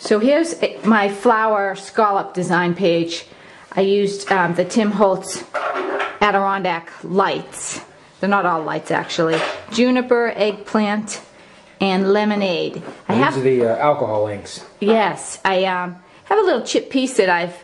So here's my flower scallop design page. I used the Tim Holtz Adirondack lights. They're not all lights actually. Juniper, eggplant, and lemonade. These are the alcohol inks. Yes, I have a little chip piece that I've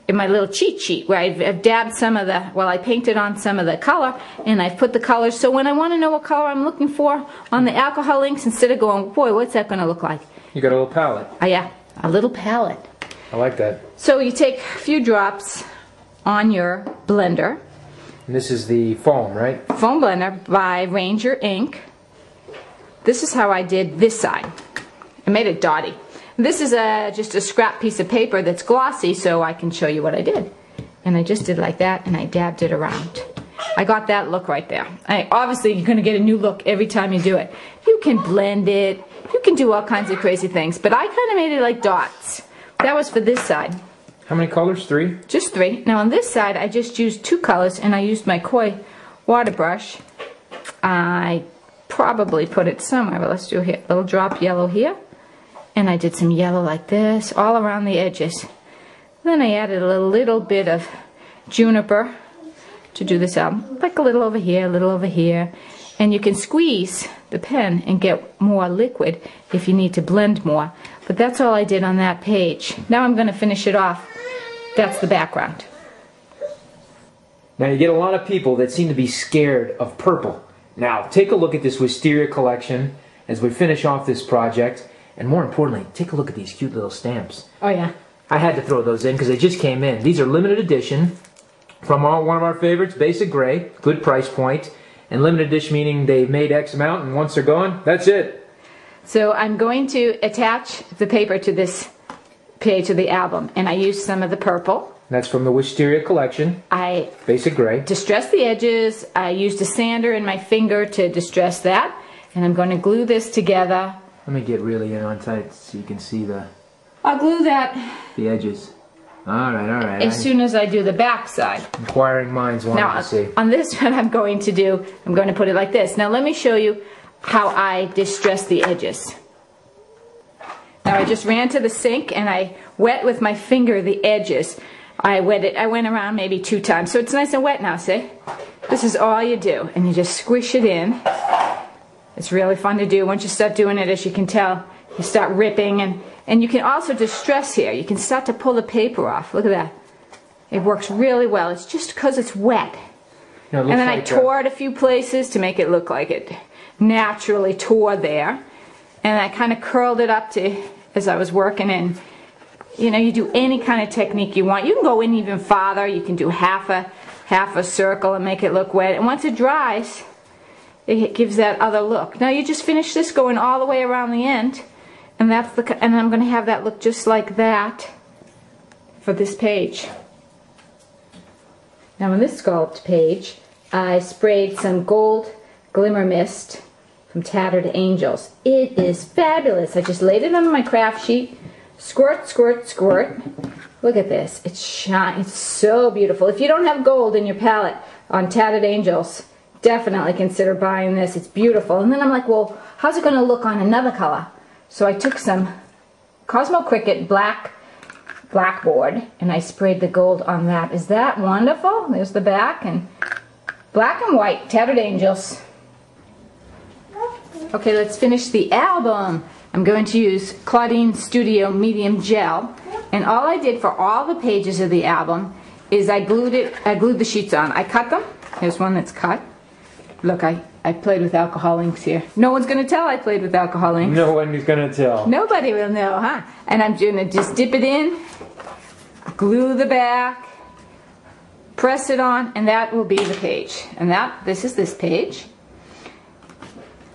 in my little cheat sheet where I've dabbed some of the, well, I painted on some of the color and I've put the colors, so when I want to know what color I'm looking for on the alcohol inks, instead of going, boy, what's that going to look like? You got a little palette. Oh yeah, a little palette. I like that. So you take a few drops on your blender. And this is the foam, right? Foam blender by Ranger Ink. This is how I did this side. I made it dotty. This is just a scrap piece of paper that's glossy, so I can show you what I did. And I just did like that, and I dabbed it around. I got that look right there. Obviously, you're going to get a new look every time you do it. You can blend it. You can do all kinds of crazy things. But I kind of made it like dots. That was for this side. How many colors? 3? Just 3. Now on this side, I just used 2 colors, and I used my koi water brush. I probably put it somewhere, but let's do here. A little drop yellow here. And I did some yellow like this, all around the edges. Then I added a little bit of juniper to do this album. Like a little over here, a little over here. And you can squeeze the pen and get more liquid if you need to blend more. But that's all I did on that page. Now I'm going to finish it off. That's the background. Now you get a lot of people that seem to be scared of purple. Now take a look at this wisteria collection as we finish off this project. And more importantly, take a look at these cute little stamps. Oh yeah. I had to throw those in because they just came in. These are limited edition from one of our favorites, Basic Grey. Good price point. And limited edition meaning they've made X amount, and once they're gone, that's it. So I'm going to attach the paper to this page of the album. And I used some of the purple. That's from the Wisteria collection. Basic Grey. Distress the edges. I used a sander in my finger to distress that. And I'm going to glue this together. Let me get really in on tight so you can see I'll glue that the edges. Alright. as soon as I do the back side. Inquiring minds want to see. On this one I'm going to put it like this. Now let me show you how I distress the edges. Now I just ran to the sink and I wet with my finger the edges. I went around maybe 2 times. So it's nice and wet now, see? This is all you do. And you just squish it in. It's really fun to do. Once you start doing it, as you can tell, you start ripping. And you can also distress here. You can start to pull the paper off. Look at that. It works really well. It's just because it's wet. Yeah, it and then like I tore it a few places to make it look like it naturally tore there. And I kind of curled it up to as I was working in. You know, you do any kind of technique you want. You can go in even farther. You can do half a circle and make it look wet. And once it dries, it gives that other look. Now you just finish this going all the way around the end, and I'm going to have that look just like that for this page. Now on this scalloped page, I sprayed some gold glimmer mist from Tattered Angels. It is fabulous. I just laid it on my craft sheet. Squirt, squirt, squirt. Look at this. It shines. It's so beautiful. If you don't have gold in your palette on Tattered Angels, definitely consider buying this. It's beautiful. And then I'm like, well, how's it going to look on another color? So I took some Cosmo Cricket blackboard and I sprayed the gold on that. Is that wonderful? There's the back, and black and white, Tattered Angels. Okay, let's finish the album. I'm going to use Claudine Studio Medium Gel, and all I did for all the pages of the album is I glued the sheets on. I cut them. Here's one that's cut. Look, I played with alcohol inks here. No one's going to tell I played with alcohol inks. No one is going to tell. Nobody will know, huh? And I'm going to just dip it in, glue the back, press it on, and that will be the page. And this is this page.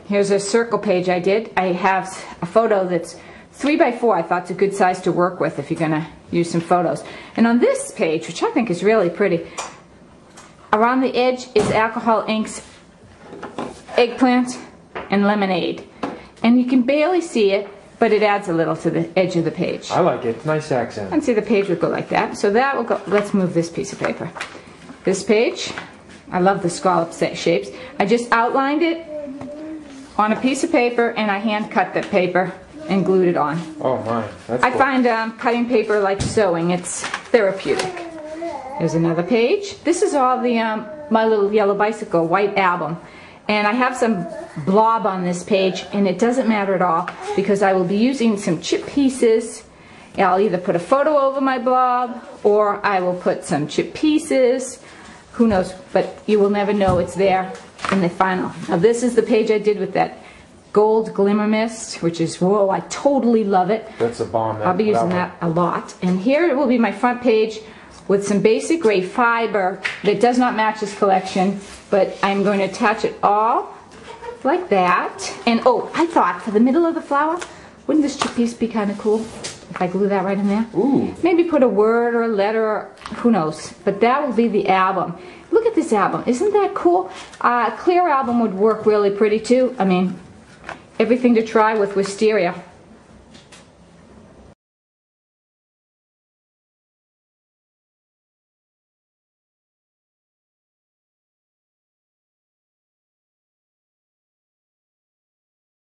Here's a circle page I did. I have a photo that's 3 by 4. I thought it's a good size to work with if you're going to use some photos. And on this page, which I think is really pretty, around the edge is alcohol inks, eggplant, and lemonade. And you can barely see it, but it adds a little to the edge of the page. I like it. Nice accent. And see, the page would go like that. So that will go. Let's move this piece of paper. This page, I love the scallop shapes. I just outlined it on a piece of paper, and I hand cut the paper and glued it on. Oh my, that's I cool. find cutting paper like sewing. It's therapeutic. There's another page. This is all the My Little Yellow Bicycle white album. And I have some blob on this page, and it doesn't matter at all because I will be using some chip pieces. I'll either put a photo over my blob or I will put some chip pieces. Who knows, but you will never know it's there in the final. Now this is the page I did with that gold glimmer mist, which is, whoa, I totally love it. That's a bomb. I'll be using that a lot. And here will be my front page with some Basic Grey fiber that does not match this collection, but I'm going to attach it all like that. And oh, I thought for the middle of the flower, wouldn't this chip piece be kind of cool if I glue that right in there? Ooh. Maybe put a word or a letter, or who knows. But that will be the album. Look at this album. Isn't that cool? Clear album would work really pretty too. I mean, everything to try with wisteria.